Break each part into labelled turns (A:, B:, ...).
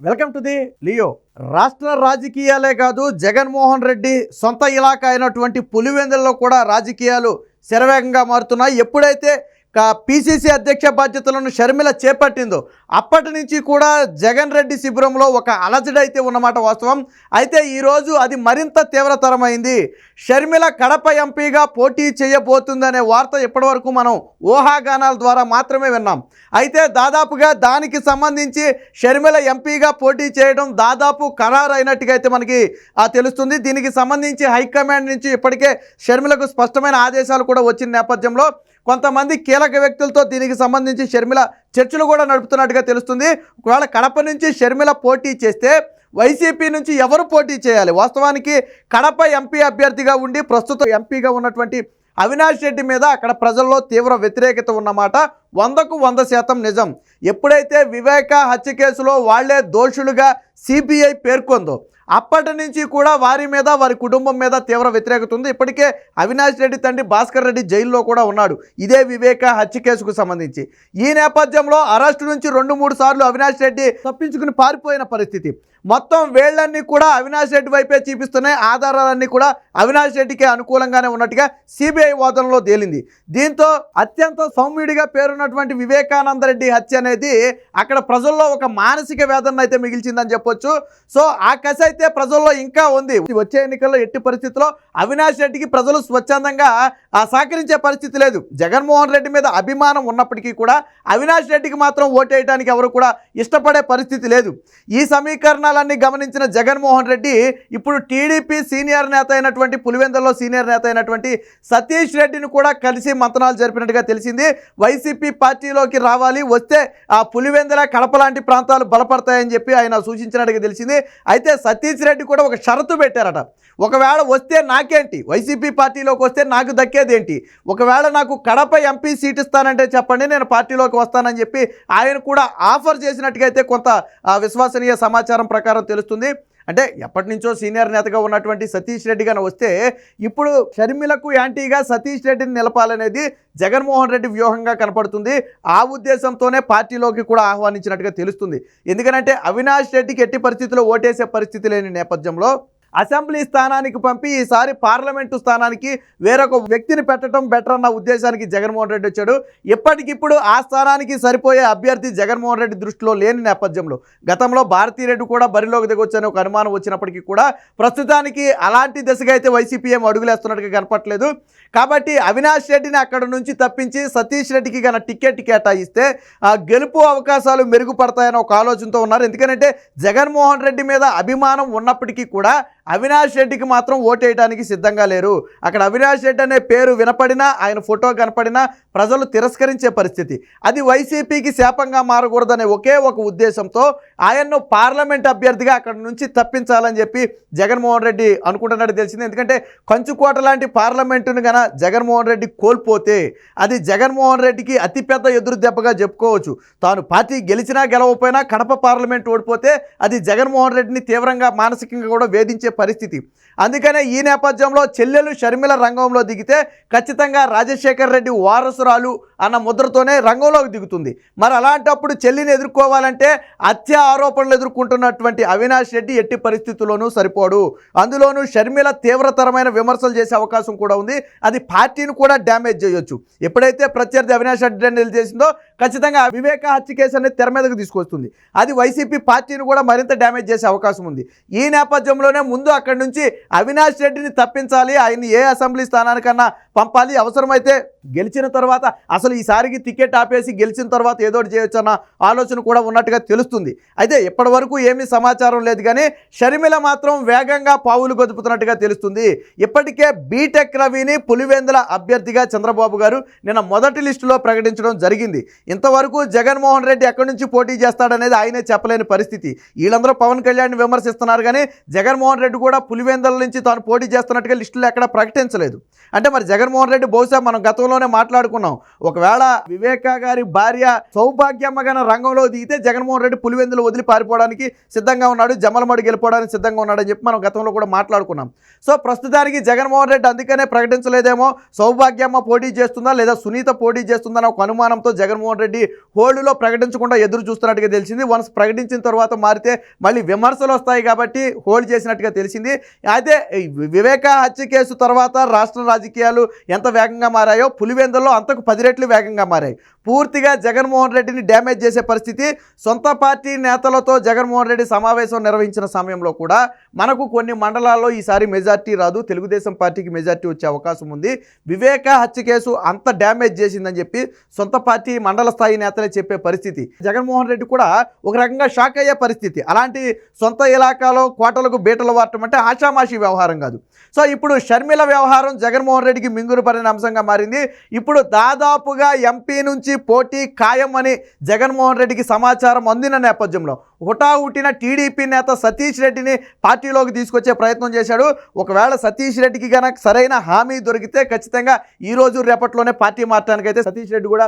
A: Welcome to the Leo. రాష్ట్ర రాజకీయాలే కాదు, జగన్మోహన్ రెడ్డి సొంత ఇలాకా అయినటువంటి పులివెందులలో కూడా రాజకీయాలు శరవేగంగా మారుతున్నాయి. ఎప్పుడైతే పిసిసి అధ్యక్ష బాధ్యతలను షర్మిల చేపట్టిందో అప్పటి నుంచి కూడా జగన్ రెడ్డి శిబిరంలో ఒక అలజడి అయితే ఉన్నమాట వాస్తవం. అయితే ఈరోజు అది మరింత తీవ్రతరమైంది. షర్మిల కడప ఎంపీగా పోటీ చేయబోతుందనే వార్త ఇప్పటివరకు మనం ఊహాగానాల ద్వారా మాత్రమే విన్నాం. అయితే దాదాపుగా దానికి సంబంధించి షర్మిల ఎంపీగా పోటీ చేయడం దాదాపు ఖరారైనట్టుగా అయితే మనకి తెలుస్తుంది. దీనికి సంబంధించి హైకమాండ్ నుంచి ఇప్పటికే షర్మిలకు స్పష్టమైన ఆదేశాలు కూడా వచ్చిన నేపథ్యంలో కొంతమంది కీలక వ్యక్తులతో దీనికి సంబంధించి షర్మిల చర్చలు కూడా నడుపుతున్నట్టుగా తెలుస్తుంది. ఒకవేళ కడప నుంచి షర్మిల పోటీ చేస్తే వైసీపీ నుంచి ఎవరు పోటీ చేయాలి? వాస్తవానికి కడప ఎంపీ అభ్యర్థిగా ఉండి ప్రస్తుతం ఎంపీగా ఉన్నటువంటి అవినాష్ రెడ్డి మీద అక్కడ ప్రజల్లో తీవ్ర వ్యతిరేకత ఉన్నమాట 100కు 100% నిజం. ఎప్పుడైతే వివేక హత్య కేసులో వాళ్లే దోషులుగా సిబిఐ పేర్కొందో అప్పటి నుంచి కూడా వారి మీద వారి కుటుంబం మీద తీవ్ర వ్యతిరేకత ఉంది. ఇప్పటికే అవినాష్ రెడ్డి తండ్రి భాస్కర్ రెడ్డి జైల్లో కూడా ఉన్నాడు ఇదే వివేక హత్య కేసుకు సంబంధించి. ఈ నేపథ్యంలో అరెస్టు నుంచి 2-3 సార్లు అవినాష్ రెడ్డి తప్పించుకుని పారిపోయిన పరిస్థితి. మొత్తం వేళ్లన్నీ కూడా అవినాష్ రెడ్డి వైపే చూపిస్తున్నాయి. ఆధారాలన్నీ కూడా అవినాష్ రెడ్డికి అనుకూలంగానే ఉన్నట్టుగా సిబిఐ వాదనలో తేలింది. దీంతో అత్యంత సౌమ్యుడిగా పేరున్నటువంటి వివేకానంద రెడ్డి హత్య అనేది అక్కడ ప్రజల్లో ఒక మానసిక వేదన అయితే మిగిల్చిందని చెప్పొచ్చు. సో ఆ కసి అయితే ప్రజల్లో ఇంకా ఉంది. వచ్చే ఎన్నికల్లో ఎట్టి పరిస్థితుల్లో అవినాష్ రెడ్డికి ప్రజలు స్వచ్ఛందంగా సహకరించే పరిస్థితి లేదు. జగన్మోహన్ రెడ్డి మీద అభిమానం ఉన్నప్పటికీ కూడా అవినాష్ రెడ్డికి మాత్రం ఓటేయడానికి ఎవరు కూడా ఇష్టపడే పరిస్థితి లేదు. ఈ సమీకరణాలన్నీ గమనించిన జగన్మోహన్ రెడ్డి ఇప్పుడు టీడీపీ సీనియర్ నేత అయినటువంటి పులివెందులలో సీనియర్ నేత అయినటువంటి సతీష్ రెడ్డిని కూడా కలిసి మంతనాలు జరిపినట్టుగా తెలిసింది. వైసీపీ పార్టీలోకి రావాలి, వస్తే ఆ పులివెందుల కడప లాంటి ప్రాంతాలు బలపడతాయని చెప్పి ఆయన సూచించినట్టుగా తెలిసింది. అయితే సతీష్ రెడ్డి కూడా ఒక షరతు పెట్టారట. ఒకవేళ వస్తే నాకేంటి, వైసీపీ పార్టీలోకి వస్తే నాకు దక్కేదేంటి, ఒకవేళ నాకు కడప ఎంపీ సీట్ ఇస్తానంటే చెప్పండి, నేను పార్టీలోకి వస్తానని చెప్పి ఆయన కూడా ఆఫర్ చేసినట్టుగా అయితే కొంత విశ్వసనీయ సమాచారం ప్రకారం తెలుస్తుంది. అంటే ఎప్పటి నుంచో సీనియర్ నేతగా ఉన్నటువంటి సతీష్ రెడ్డి గారు వస్తే ఇప్పుడు షర్మిలకు యాంటీగా సతీష్ రెడ్డిని నిలపాలనేది జగన్మోహన్ రెడ్డి వ్యూహంగా కనపడుతుంది. ఆ ఉద్దేశంతోనే పార్టీలోకి కూడా ఆహ్వానించినట్టుగా తెలుస్తుంది. ఎందుకంటే అవినాష్ రెడ్డికి ఎట్టి పరిస్థితుల్లో ఓటేసే పరిస్థితి లేని నేపథ్యంలో అసెంబ్లీ స్థానానికి పంపి ఈసారి పార్లమెంటు స్థానానికి వేరొక వ్యక్తిని పెట్టడం బెటర్ అన్న ఉద్దేశానికి జగన్మోహన్ రెడ్డి వచ్చాడు. ఎప్పటికిప్పుడు ఆ స్థానానికి సరిపోయే అభ్యర్థి జగన్మోహన్ రెడ్డి దృష్టిలో లేని నేపథ్యంలో గతంలో భారతీరెడ్డి కూడా బరిలోకి దిగొచ్చని ఒక అనుమానం వచ్చినప్పటికీ కూడా ప్రస్తుతానికి అలాంటి దిశగా అయితే వైసీపీ ఏం అడుగులేస్తున్నట్టుగా కనపట్లేదు. కాబట్టి అవినాష్ రెడ్డిని అక్కడ నుంచి తప్పించి సతీష్ రెడ్డికి కన్నా టికెట్ కేటాయిస్తే గెలుపు అవకాశాలు మెరుగుపడతాయని ఒక ఆలోచనతో ఉన్నారు. ఎందుకంటే జగన్మోహన్ రెడ్డి మీద అభిమానం ఉన్నప్పటికీ కూడా అవినాష్ రెడ్డికి మాత్రం ఓటేయడానికి సిద్ధంగా లేరు. అక్కడ అవినాష్ రెడ్డి అనే పేరు వినపడినా, ఆయన ఫోటో కనపడినా ప్రజలు తిరస్కరించే పరిస్థితి. అది వైసీపీకి శాపంగా మారకూడదనే ఒకే ఒక ఉద్దేశంతో ఆయన్ను పార్లమెంట్ అభ్యర్థిగా అక్కడ నుంచి తప్పించాలని చెప్పి జగన్మోహన్ రెడ్డి అనుకుంటున్నట్టు తెలిసింది. ఎందుకంటే కంచుకోట లాంటి పార్లమెంటును గన జగన్మోహన్ రెడ్డి కోల్పోతే అది జగన్మోహన్ రెడ్డికి అతిపెద్ద ఎదురు దెబ్బగా చెప్పుకోవచ్చు. తాను పార్టీ గెలిచినా గెలవకపోయినా కడప పార్లమెంట్ ఓడిపోతే అది జగన్మోహన్ రెడ్డిని తీవ్రంగా మానసికంగా కూడా వేధించే పరిస్థితి. అందుకనే ఈ నేపథ్యంలో చెల్లెలు షర్మిల రంగంలో దిగితే ఖచ్చితంగా రాజశేఖర్ రెడ్డి వారసురాలు అన్న ముద్రతోనే రంగంలోకి దిగుతుంది. మరి అలాంటప్పుడు చెల్లిని ఎదుర్కోవాలంటే హత్య ఆరోపణలు ఎదుర్కొంటున్నటువంటి అవినాష్ రెడ్డి ఎట్టి పరిస్థితుల్లోనూ సరిపోడు. అందులోనూ షర్మిల తీవ్రతరమైన విమర్శలు చేసే అవకాశం కూడా ఉంది. అది పార్టీని కూడా డ్యామేజ్ చేయొచ్చు. ఎప్పుడైతే ప్రత్యర్థి అవినాష్ రెడ్డి చేసిందో ఖచ్చితంగా వివేక హత్య కేసు అనేది తెర మీదకు తీసుకొస్తుంది. అది వైసీపీ పార్టీని కూడా మరింత డ్యామేజ్ చేసే అవకాశం ఉంది. ఈ నేపథ్యంలోనే ముందు అక్కడి నుంచి అవినాష్ రెడ్డిని తప్పించాలి, ఆయన్ని ఏ అసెంబ్లీ స్థానానికన్నా పంపాలి, అవసరమైతే గెలిచిన తర్వాత అసలు ఈసారికి టికెట్ ఆపేసి గెలిచిన తర్వాత ఏదోటి చేయొచ్చు అన్న ఆలోచన కూడా ఉన్నట్టుగా తెలుస్తుంది. అయితే ఇప్పటి వరకు ఏమీ సమాచారం లేదు, కానీ షర్మిల మాత్రం వేగంగా పావులు గదుపుతున్నట్టుగా తెలుస్తుంది. ఇప్పటికే బీటెక్ రవిని పులివెందుల అభ్యర్థిగా చంద్రబాబు గారు నిన్న మొదటి లిస్టులో ప్రకటించడం జరిగింది. ఇంతవరకు జగన్మోహన్ రెడ్డి ఎక్కడి నుంచి పోటీ చేస్తాడనేది ఆయనే చెప్పలేని పరిస్థితి. వీళ్ళందరూ పవన్ కళ్యాణ్ విమర్శిస్తున్నారు, కానీ జగన్మోహన్ రెడ్డి కూడా పులివెందుల నుంచి తాను పోటీ చేస్తున్నట్టుగా లిస్టులో ఎక్కడ ప్రకటించలేదు. అంటే మరి జగన్మోహన్ రెడ్డి బహుశా మనం గతంలో గతంలోనే మాట్లాడుకున్నాం. ఒకవేళ వివేకా గారి భార్య సౌభాగ్యమ్మ గారి రంగంలో దిగితే జగన్మోహన్ రెడ్డి పులివెందులు వదిలి పారిపోవడానికి సిద్ధంగా ఉన్నాడు, జమ్మలమడుగు వెళ్ళిపోవడానికి సిద్ధంగా ఉన్నాడని చెప్పి మనం గతంలో కూడా మాట్లాడుకున్నాం. సో ప్రస్తుతానికి జగన్మోహన్ రెడ్డి అందుకనే ప్రకటించలేదేమో, సౌభాగ్యమ్మ పోటీ చేస్తుందా లేదా సునీత పోటీ చేస్తుందన్న ఒక అనుమానంతో జగన్మోహన్ రెడ్డి హోల్డ్లో ప్రకటించకుండా ఎదురు చూస్తున్నట్టుగా తెలిసింది. వన్స్ ప్రకటించిన తర్వాత మారితే మళ్ళీ విమర్శలు వస్తాయి కాబట్టి హోల్డ్ చేసినట్టుగా తెలిసింది. అయితే వివేకా హత్య కేసు తర్వాత రాష్ట్ర రాజకీయాలు ఎంత వేగంగా మారాయో పులివెందుల్లో అంతకు 10 రెట్లు వేగంగా మారాయి. పూర్తిగా జగన్మోహన్ రెడ్డిని డ్యామేజ్ చేసే పరిస్థితి. సొంత పార్టీ నేతలతో జగన్మోహన్ రెడ్డి సమావేశం నిర్వహించిన సమయంలో కూడా మనకు కొన్ని మండలాల్లో ఈసారి మెజార్టీ రాదు, తెలుగుదేశం పార్టీకి మెజార్టీ వచ్చే అవకాశం ఉంది, వివేకా హత్య కేసు అంత డ్యామేజ్ చేసిందని చెప్పి సొంత పార్టీ మండల స్థాయి నేతలే చెప్పే పరిస్థితి. జగన్మోహన్ రెడ్డి కూడా ఒక రకంగా షాక్ అయ్యే పరిస్థితి. అలాంటి సొంత ఇలాకాలో కోటలకు బీటలు వాడటం అంటే ఆషామాషి వ్యవహారం కాదు. సో ఇప్పుడు షర్మిల వ్యవహారం జగన్మోహన్ రెడ్డికి మింగురు పడిన అంశంగా మారింది. ఇప్పుడు దాదాపుగా ఎంపీ నుంచి పోటీ ఖాయం అని జగన్మోహన్ రెడ్డికి సమాచారం అందిన నేపథ్యంలో హుటాహుటిన టీడీపీ నేత సతీష్ రెడ్డిని పార్టీలోకి తీసుకొచ్చే ప్రయత్నం చేశాడు. ఒకవేళ సతీష్ రెడ్డికి కనుక సరైన హామీ దొరికితే ఖచ్చితంగా ఈరోజు రేపట్లోనే పార్టీ మార్చడానికి అయితే సతీష్ రెడ్డి కూడా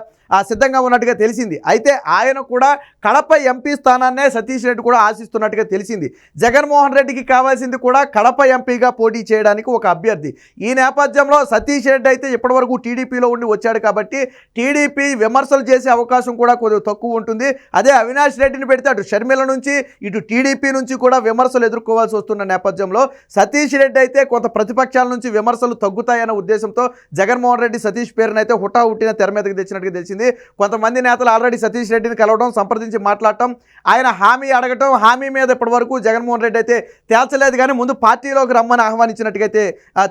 A: సిద్ధంగా ఉన్నట్టుగా తెలిసింది. అయితే ఆయన కూడా కడప ఎంపీ స్థానాన్నే సతీష్ రెడ్డి కూడా ఆశిస్తున్నట్టుగా తెలిసింది. జగన్మోహన్ రెడ్డికి కావాల్సింది కూడా కడప ఎంపీగా పోటీ చేయడానికి ఒక అభ్యర్థి. ఈ నేపథ్యంలో సతీష్ రెడ్డి అయితే ఇప్పటివరకు టీడీపీలో ఉండి వచ్చాడు కాబట్టి టీడీపీ విమర్శలు చేసే అవకాశం కూడా కొద్దిగా తక్కువ ఉంటుంది. అదే అవినాష్ రెడ్డిని పెడితే అటు షర్మిల నుంచి ఇటు టీడీపీ నుంచి కూడా విమర్శలు ఎదుర్కోవాల్సి వస్తున్న నేపథ్యంలో సతీష్ రెడ్డి అయితే కొంత ప్రతిపక్షాల నుంచి విమర్శలు తగ్గుతాయన్న ఉద్దేశంతో జగన్మోహన్ రెడ్డి సతీష్ పేరునైతే అయితే హుటాహుట్టిన తెర మీదకి తెచ్చినట్టుగా తెలిసింది. కొంతమంది నేతలు ఆల్రెడీ సతీష్ రెడ్డిని కలవడం, సంప్రదించి మాట్లాడటం, ఆయన హామీ అడగటం, హామీ మీద ఇప్పటివరకు జగన్మోహన్ రెడ్డి అయితే తేల్చలేదు కానీ ముందు పార్టీలోకి రమ్మని ఆహ్వానించినట్టుగైతే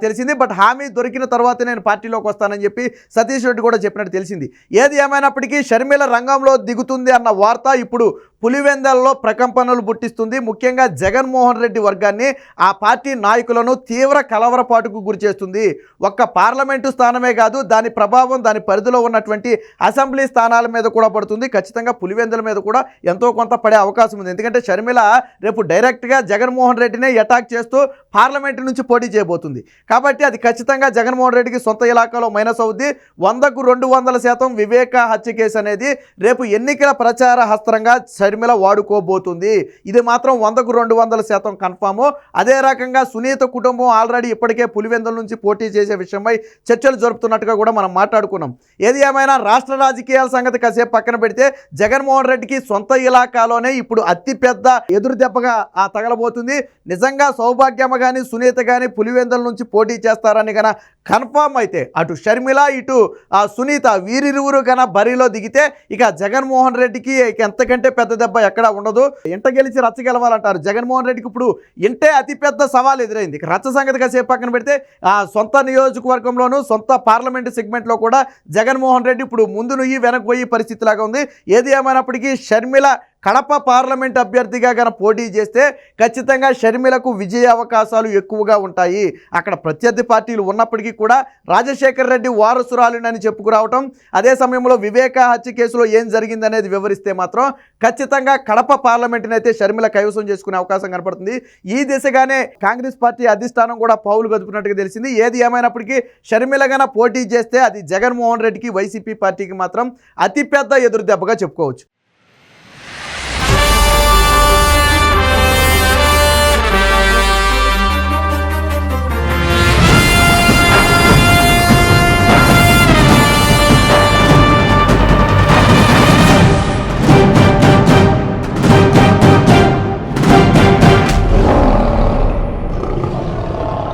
A: తెలిసింది. బట్ హామీ దొరికిన తర్వాత నేను పార్టీలోకి వస్తానని చెప్పి సతీష్ రెడ్డి కూడా చెప్పినట్టు తెలిసింది. ఏది ఏమైనప్పటికీ షర్మిల రంగంలో దిగుతుంది అన్న వార్త ఇప్పుడు పులివెందల్లో ప్రకంపనలు పుట్టిస్తుంది. ముఖ్యంగా జగన్మోహన్ రెడ్డి వర్గాన్ని, ఆ పార్టీ నాయకులను తీవ్ర కలవరపాటుకు గురి చేస్తుంది. ఒక్క పార్లమెంటు స్థానమే కాదు, దాని ప్రభావం దాని పరిధిలో ఉన్నటువంటి అసెంబ్లీ స్థానాల మీద కూడా పడుతుంది. ఖచ్చితంగా పులివెందుల మీద కూడా ఎంతో కొంత పడే అవకాశం ఉంది. ఎందుకంటే షర్మిల రేపు డైరెక్ట్గా జగన్మోహన్ రెడ్డినే అటాక్ చేస్తూ పార్లమెంటు నుంచి పోటీ చేయబోతుంది. కాబట్టి అది ఖచ్చితంగా జగన్మోహన్ రెడ్డికి సొంత ఇలాకాలో మైనస్ అవుద్ది. 100కు 200% వివేకా హత్య కేసు అనేది రేపు ఎన్నికల ప్రచార హస్త్రంగా షర్మిల వాడుకోబోతుంది. ఇది మాత్రం 100కు 200% కన్ఫాము. అదే రకంగా సునీత కుటుంబం ఆల్రెడీ ఇప్పటికే పులివెందుల నుంచి పోటీ చేసే విషయమై చర్చలు జరుపుతున్నట్టుగా కూడా మనం మాట్లాడుకున్నాం. ఏది ఏమైనా రాష్ట్ర రాజకీయాల సంగతి కాసేపు పక్కన పెడితే జగన్మోహన్ రెడ్డికి సొంత ఇలాకాలోనే ఇప్పుడు అతిపెద్ద ఎదురు దెబ్బగా తగలబోతుంది. నిజంగా సౌభాగ్యమ్మ కానీ సునీత కానీ పులివెందుల నుంచి పోటీ చేస్తారని కన్నా కన్ఫామ్ అయితే అటు షర్మిల ఇటు సునీత వీరిరువురు కన్నా బరిలో దిగితే ఇక జగన్మోహన్ రెడ్డికి ఎంతకంటే పెద్ద దెబ్బ ఎక్కడా ఉండదు. ఇంట గెలిచి రచ్చ గెలవాలంటారు. జగన్మోహన్ రెడ్డికి ఇప్పుడు ఇంటే అతిపెద్ద సవాల్ ఎదురైంది. రచ్చ సంగతి కాసేపు పక్కన పెడితే సొంత నియోజకవర్గంలోనూ సొంత పార్లమెంటు సెగ్మెంట్లో కూడా జగన్మోహన్ రెడ్డి ఇప్పుడు ముందు నుయ్యి వెనక్కి పోయే పరిస్థితి లాగా ఉంది. ఏది ఏమైనప్పటికీ షర్మిల కడప పార్లమెంట్ అభ్యర్థిగా కనుక పోటీ చేస్తే ఖచ్చితంగా షర్మిలకు విజయ అవకాశాలు ఎక్కువగా ఉంటాయి. అక్కడ ప్రత్యర్థి పార్టీలు ఉన్నప్పటికీ కూడా రాజశేఖర్ రెడ్డి వారసురాలినని చెప్పుకురావటం, అదే సమయంలో వివేకా హత్య కేసులో ఏం జరిగిందనేది వివరిస్తే మాత్రం ఖచ్చితంగా కడప పార్లమెంటుని అయితే షర్మిల కైవసం చేసుకునే అవకాశం కనపడుతుంది. ఈ దిశగానే కాంగ్రెస్ పార్టీ అధిష్టానం కూడా పావులు గదుపునట్టుగా తెలిసింది. ఏది ఏమైనప్పటికీ షర్మిల గన పోటీ చేస్తే అది జగన్మోహన్ రెడ్డికి వైసీపీ పార్టీకి మాత్రం అతిపెద్ద ఎదురు దెబ్బగా చెప్పుకోవచ్చు.